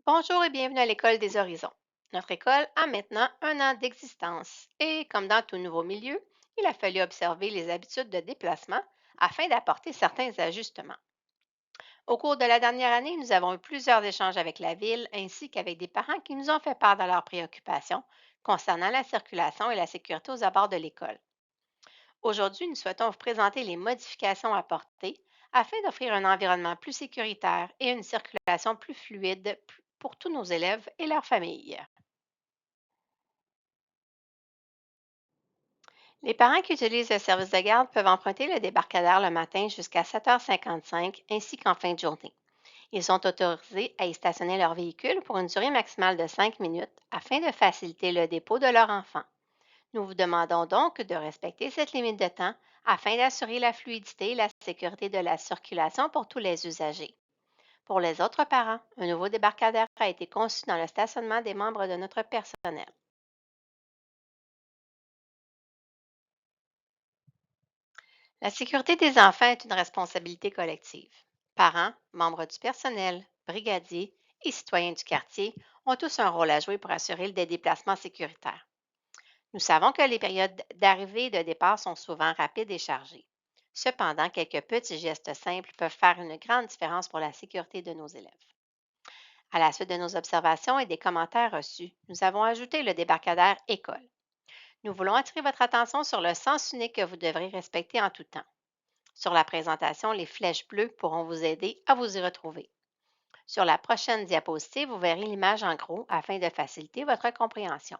Bonjour et bienvenue à l'École des Horizons. Notre école a maintenant 1 an d'existence et, comme dans tout nouveau milieu, il a fallu observer les habitudes de déplacement afin d'apporter certains ajustements. Au cours de la dernière année, nous avons eu plusieurs échanges avec la ville ainsi qu'avec des parents qui nous ont fait part de leurs préoccupations concernant la circulation et la sécurité aux abords de l'école. Aujourd'hui, nous souhaitons vous présenter les modifications apportées afin d'offrir un environnement plus sécuritaire et une circulation plus fluide pour tous nos élèves et leurs familles. Les parents qui utilisent le service de garde peuvent emprunter le débarcadère le matin jusqu'à 7h55 ainsi qu'en fin de journée. Ils sont autorisés à y stationner leur véhicule pour une durée maximale de 5 minutes afin de faciliter le dépôt de leur enfant. Nous vous demandons donc de respecter cette limite de temps afin d'assurer la fluidité et la sécurité de la circulation pour tous les usagers. Pour les autres parents, un nouveau débarcadère a été conçu dans le stationnement des membres de notre personnel. La sécurité des enfants est une responsabilité collective. Parents, membres du personnel, brigadiers et citoyens du quartier ont tous un rôle à jouer pour assurer des déplacements sécuritaires. Nous savons que les périodes d'arrivée et de départ sont souvent rapides et chargées. Cependant, quelques petits gestes simples peuvent faire une grande différence pour la sécurité de nos élèves. À la suite de nos observations et des commentaires reçus, nous avons ajouté le débarcadère école. Nous voulons attirer votre attention sur le sens unique que vous devrez respecter en tout temps. Sur la présentation, les flèches bleues pourront vous aider à vous y retrouver. Sur la prochaine diapositive, vous verrez l'image en gros afin de faciliter votre compréhension.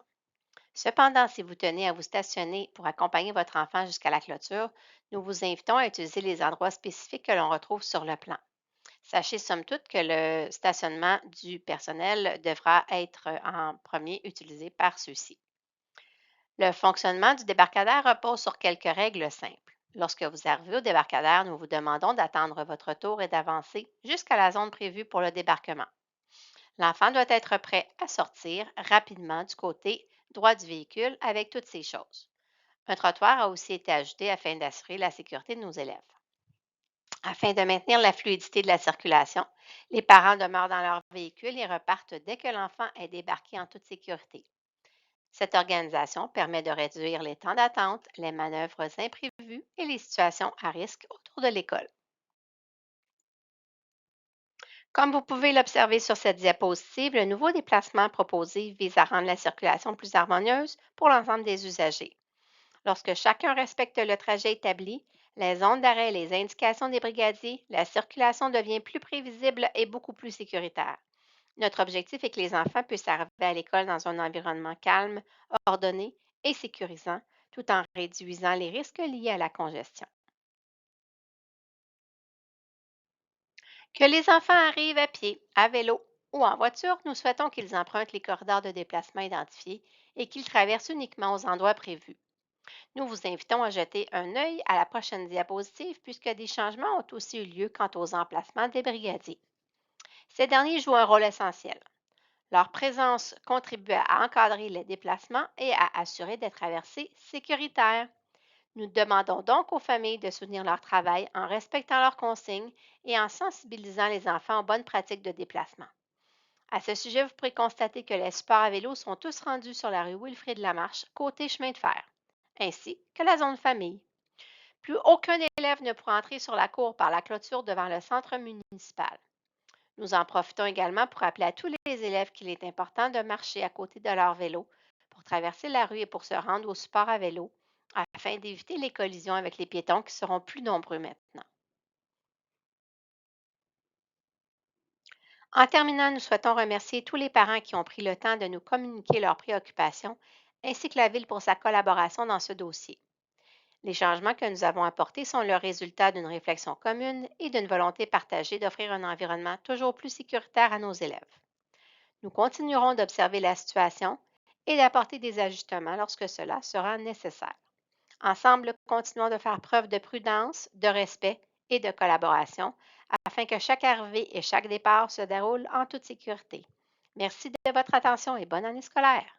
Cependant, si vous tenez à vous stationner pour accompagner votre enfant jusqu'à la clôture, nous vous invitons à utiliser les endroits spécifiques que l'on retrouve sur le plan. Sachez somme toute que le stationnement du personnel devra être en premier utilisé par ceux-ci. Le fonctionnement du débarcadère repose sur quelques règles simples. Lorsque vous arrivez au débarcadère, nous vous demandons d'attendre votre tour et d'avancer jusqu'à la zone prévue pour le débarquement. L'enfant doit être prêt à sortir rapidement du côté droit du véhicule avec toutes ces choses. Un trottoir a aussi été ajouté afin d'assurer la sécurité de nos élèves. Afin de maintenir la fluidité de la circulation, les parents demeurent dans leur véhicule et repartent dès que l'enfant est débarqué en toute sécurité. Cette organisation permet de réduire les temps d'attente, les manœuvres imprévues et les situations à risque autour de l'école. Comme vous pouvez l'observer sur cette diapositive, le nouveau déplacement proposé vise à rendre la circulation plus harmonieuse pour l'ensemble des usagers. Lorsque chacun respecte le trajet établi, les zones d'arrêt et les indications des brigadiers, la circulation devient plus prévisible et beaucoup plus sécuritaire. Notre objectif est que les enfants puissent arriver à l'école dans un environnement calme, ordonné et sécurisant, tout en réduisant les risques liés à la congestion. Que les enfants arrivent à pied, à vélo ou en voiture, nous souhaitons qu'ils empruntent les corridors de déplacement identifiés et qu'ils traversent uniquement aux endroits prévus. Nous vous invitons à jeter un œil à la prochaine diapositive puisque des changements ont aussi eu lieu quant aux emplacements des brigadiers. Ces derniers jouent un rôle essentiel. Leur présence contribue à encadrer les déplacements et à assurer des traversées sécuritaires. Nous demandons donc aux familles de soutenir leur travail en respectant leurs consignes et en sensibilisant les enfants aux bonnes pratiques de déplacement. À ce sujet, vous pourrez constater que les supports à vélo sont tous rendus sur la rue Wilfrid Lamarche, côté chemin de fer, ainsi que la zone famille. Plus aucun élève ne pourra entrer sur la cour par la clôture devant le centre municipal. Nous en profitons également pour rappeler à tous les élèves qu'il est important de marcher à côté de leur vélo pour traverser la rue et pour se rendre au support à vélo afin d'éviter les collisions avec les piétons qui seront plus nombreux maintenant. En terminant, nous souhaitons remercier tous les parents qui ont pris le temps de nous communiquer leurs préoccupations ainsi que la Ville pour sa collaboration dans ce dossier. Les changements que nous avons apportés sont le résultat d'une réflexion commune et d'une volonté partagée d'offrir un environnement toujours plus sécuritaire à nos élèves. Nous continuerons d'observer la situation et d'apporter des ajustements lorsque cela sera nécessaire. Ensemble, continuons de faire preuve de prudence, de respect et de collaboration afin que chaque arrivée et chaque départ se déroule en toute sécurité. Merci de votre attention et bonne année scolaire.